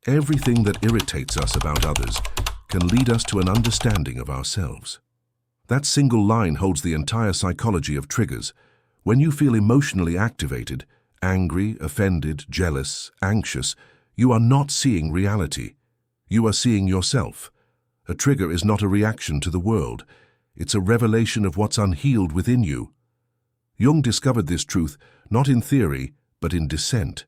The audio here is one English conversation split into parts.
Everything that irritates us about others can lead us to an understanding of ourselves. That single line holds the entire psychology of triggers. When you feel emotionally activated, angry, offended, jealous, anxious, you are not seeing reality. You are seeing yourself. A trigger is not a reaction to the world. It's a revelation of what's unhealed within you. Jung discovered this truth not in theory, but in descent.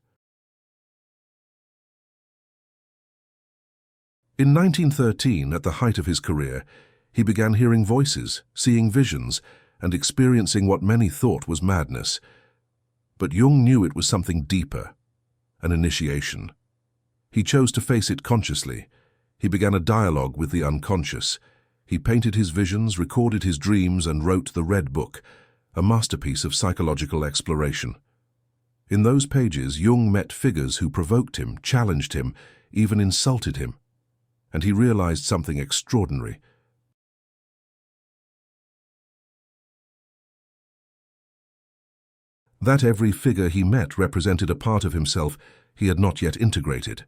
In 1913, at the height of his career, he began hearing voices, seeing visions, and experiencing what many thought was madness. But Jung knew it was something deeper, an initiation. He chose to face it consciously. He began a dialogue with the unconscious. He painted his visions, recorded his dreams, and wrote the Red Book, a masterpiece of psychological exploration. In those pages, Jung met figures who provoked him, challenged him, even insulted him. And he realized something extraordinary. That every figure he met represented a part of himself he had not yet integrated.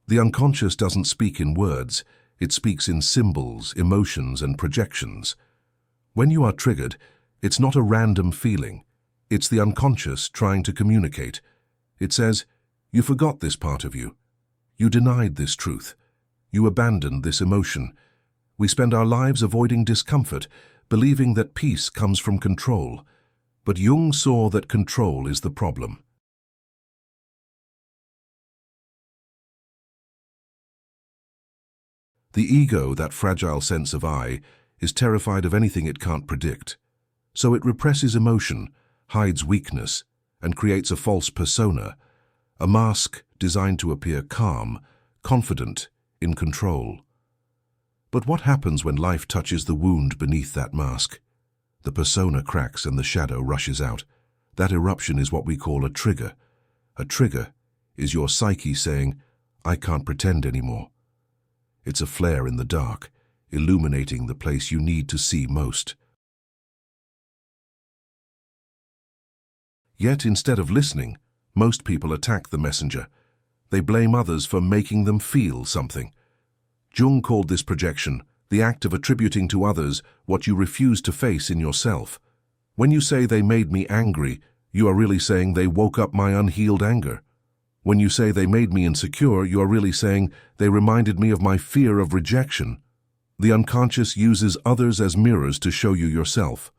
The unconscious doesn't speak in words, it speaks in symbols, emotions, and projections. When you are triggered, it's not a random feeling. It's the unconscious trying to communicate. It says, "You forgot this part of you. You denied this truth. You abandoned this emotion." We spend our lives avoiding discomfort, believing that peace comes from control. But Jung saw that control is the problem. The ego, that fragile sense of I, is terrified of anything it can't predict. So it represses emotion, hides weakness, and creates a false persona, a mask designed to appear calm, confident, in control. But what happens when life touches the wound beneath that mask? The persona cracks and the shadow rushes out. That eruption is what we call a trigger. A trigger is your psyche saying, "I can't pretend anymore." It's a flare in the dark, illuminating the place you need to see most. Yet instead of listening, most people attack the messenger. They blame others for making them feel something. Jung called this projection the act of attributing to others what you refuse to face in yourself. When you say they made me angry, you are really saying they woke up my unhealed anger. When you say they made me insecure, you are really saying they reminded me of my fear of rejection. The unconscious uses others as mirrors to show you yourself.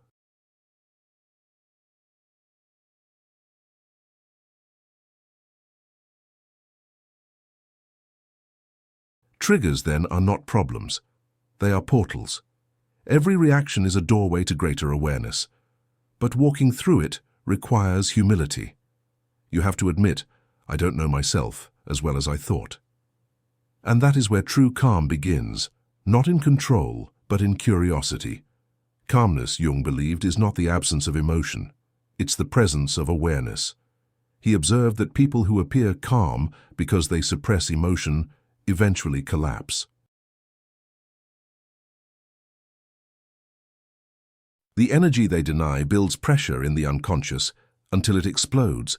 Triggers, then, are not problems. They are portals. Every reaction is a doorway to greater awareness. But walking through it requires humility. You have to admit, "I don't know myself as well as I thought." And that is where true calm begins, not in control, but in curiosity. Calmness, Jung believed, is not the absence of emotion. It's the presence of awareness. He observed that people who appear calm because they suppress emotion eventually collapse. The energy they deny builds pressure in the unconscious until it explodes.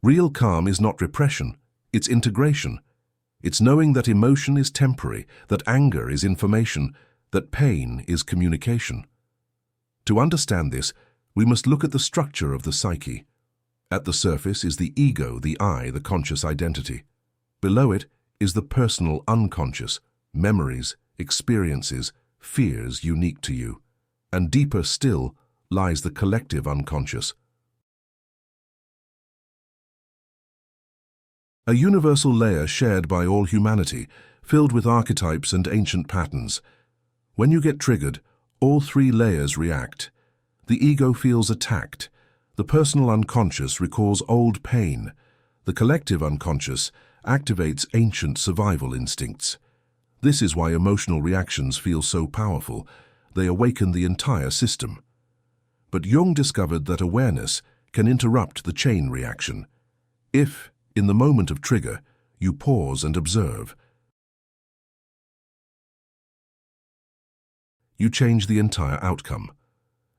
Real calm is not repression, it's integration. It's knowing that emotion is temporary, that anger is information, that pain is communication. To understand this, we must look at the structure of the psyche. At the surface is the ego, the I, the conscious identity. Below it is the personal unconscious, memories, experiences, fears unique to you. And deeper still lies the collective unconscious. A universal layer shared by all humanity, filled with archetypes and ancient patterns. When you get triggered, all three layers react. The ego feels attacked. The personal unconscious recalls old pain. The collective unconscious activates ancient survival instincts. This is why emotional reactions feel so powerful. They awaken the entire system. But Jung discovered that awareness can interrupt the chain reaction. If, in the moment of trigger, you pause and observe, you change the entire outcome.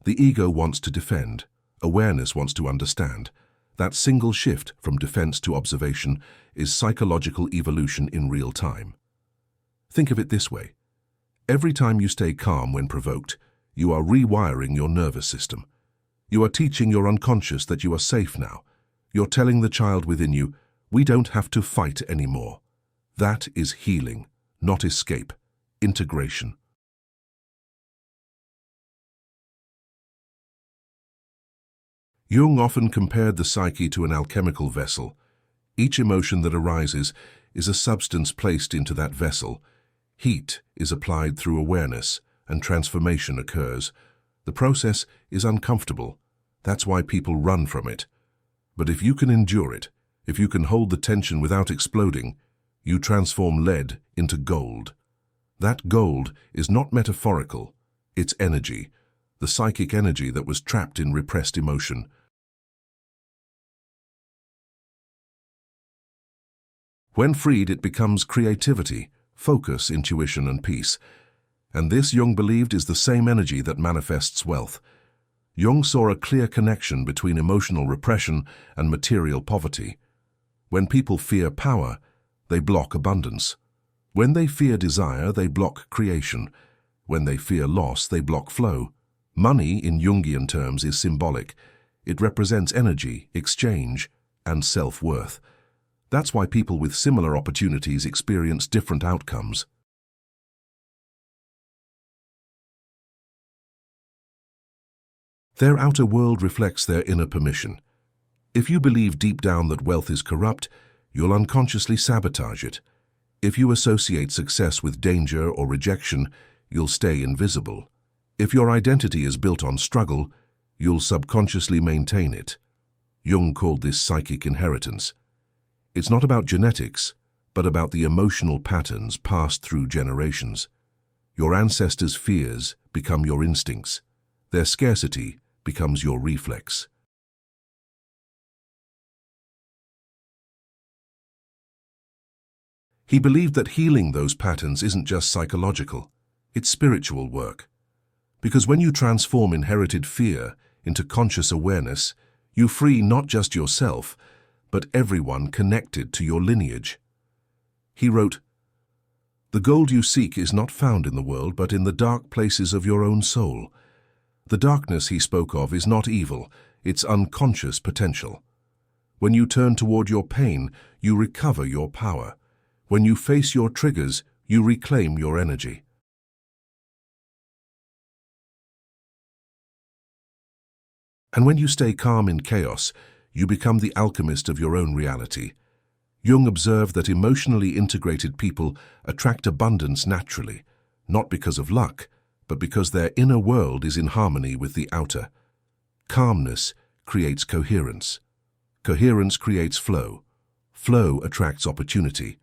The ego wants to defend. Awareness wants to understand. That single shift from defense to observation is psychological evolution in real time. Think of it this way. Every time you stay calm when provoked, you are rewiring your nervous system. You are teaching your unconscious that you are safe now. You're telling the child within you, we don't have to fight anymore. That is healing, not escape, integration. Jung often compared the psyche to an alchemical vessel. Each emotion that arises is a substance placed into that vessel. Heat is applied through awareness, and transformation occurs. The process is uncomfortable. That's why people run from it. But if you can endure it, if you can hold the tension without exploding, you transform lead into gold. That gold is not metaphorical. It's energy, the psychic energy that was trapped in repressed emotion. When freed, it becomes creativity, focus, intuition, and peace. And this, Jung believed, is the same energy that manifests wealth. Jung saw a clear connection between emotional repression and material poverty. When people fear power, they block abundance. When they fear desire, they block creation. When they fear loss, they block flow. Money, in Jungian terms, is symbolic. It represents energy, exchange, and self-worth. That's why people with similar opportunities experience different outcomes. Their outer world reflects their inner permission. If you believe deep down that wealth is corrupt, you'll unconsciously sabotage it. If you associate success with danger or rejection, you'll stay invisible. If your identity is built on struggle, you'll subconsciously maintain it. Jung called this psychic inheritance. It's not about genetics, but about the emotional patterns passed through generations. Your ancestors' fears become your instincts. Their scarcity becomes your reflex. He believed that healing those patterns isn't just psychological, it's spiritual work. Because when you transform inherited fear into conscious awareness, you free not just yourself, but everyone connected to your lineage. He wrote, "The gold you seek is not found in the world, but in the dark places of your own soul." The darkness he spoke of is not evil, it's unconscious potential. When you turn toward your pain, you recover your power. When you face your triggers, you reclaim your energy. And when you stay calm in chaos, you become the alchemist of your own reality. Jung observed that emotionally integrated people attract abundance naturally, not because of luck, but because their inner world is in harmony with the outer. Calmness creates coherence. Coherence creates flow. Flow attracts opportunity.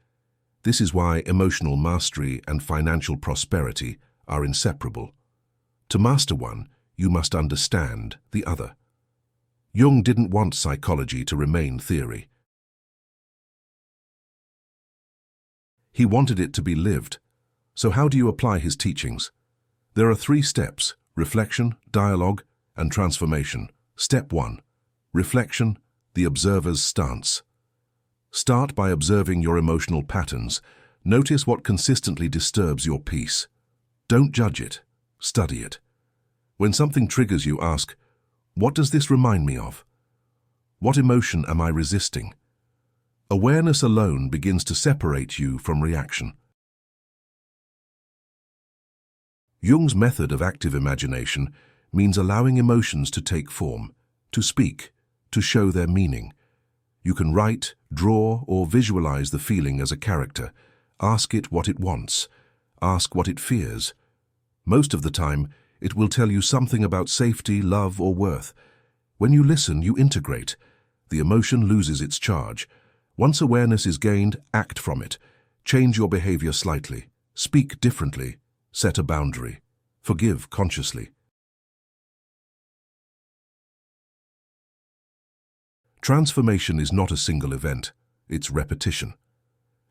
This is why emotional mastery and financial prosperity are inseparable. To master one, you must understand the other. Jung didn't want psychology to remain theory. He wanted it to be lived. So how do you apply his teachings? There are 3 steps: reflection, dialogue, and transformation. Step 1. Reflection, the observer's stance. Start by observing your emotional patterns. Notice what consistently disturbs your peace. Don't judge it, study it. When something triggers you, ask, what does this remind me of? What emotion am I resisting? Awareness alone begins to separate you from reaction. Jung's method of active imagination means allowing emotions to take form, to speak, to show their meaning. You can write, draw, or visualize the feeling as a character. Ask it what it wants. Ask what it fears. Most of the time, it will tell you something about safety, love, or worth. When you listen, you integrate. The emotion loses its charge. Once awareness is gained, act from it. Change your behavior slightly. Speak differently. Set a boundary. Forgive consciously. Transformation is not a single event. It's repetition.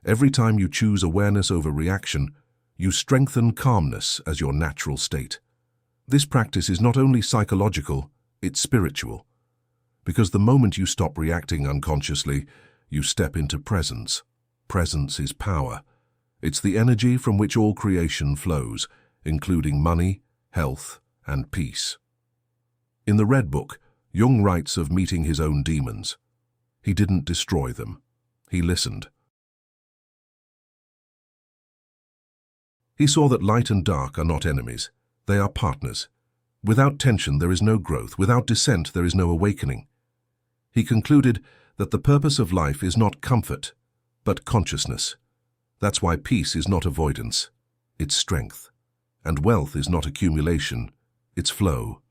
Every time you choose awareness over reaction, you strengthen calmness as your natural state. This practice is not only psychological, it's spiritual. Because the moment you stop reacting unconsciously, you step into presence. Presence is power. It's the energy from which all creation flows, including money, health, and peace. In the Red Book, Jung writes of meeting his own demons. He didn't destroy them. He listened. He saw that light and dark are not enemies. They are partners. Without tension, there is no growth. Without dissent, there is no awakening. He concluded that the purpose of life is not comfort, but consciousness. That's why peace is not avoidance, it's strength. And wealth is not accumulation, it's flow.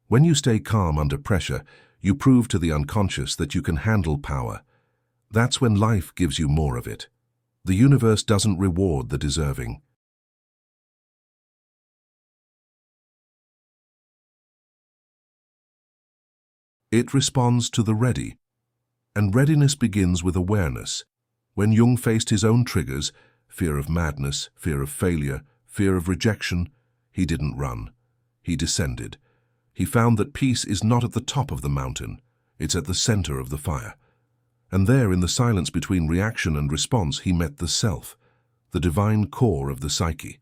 When you stay calm under pressure, you prove to the unconscious that you can handle power. That's when life gives you more of it. The universe doesn't reward the deserving. It responds to the ready. And readiness begins with awareness. When Jung faced his own triggers, fear of madness, fear of failure, fear of rejection, he didn't run. He descended. He found that peace is not at the top of the mountain, it's at the center of the fire. And there, in the silence between reaction and response, he met the self, the divine core of the psyche.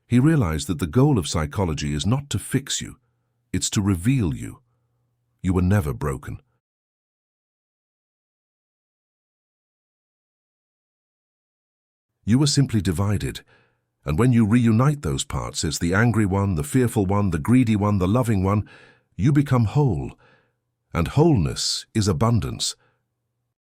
He realized that the goal of psychology is not to fix you, it's to reveal you. You were never broken. You were simply divided, and when you reunite those parts as the angry one, the fearful one, the greedy one, the loving one, you become whole. And wholeness is abundance.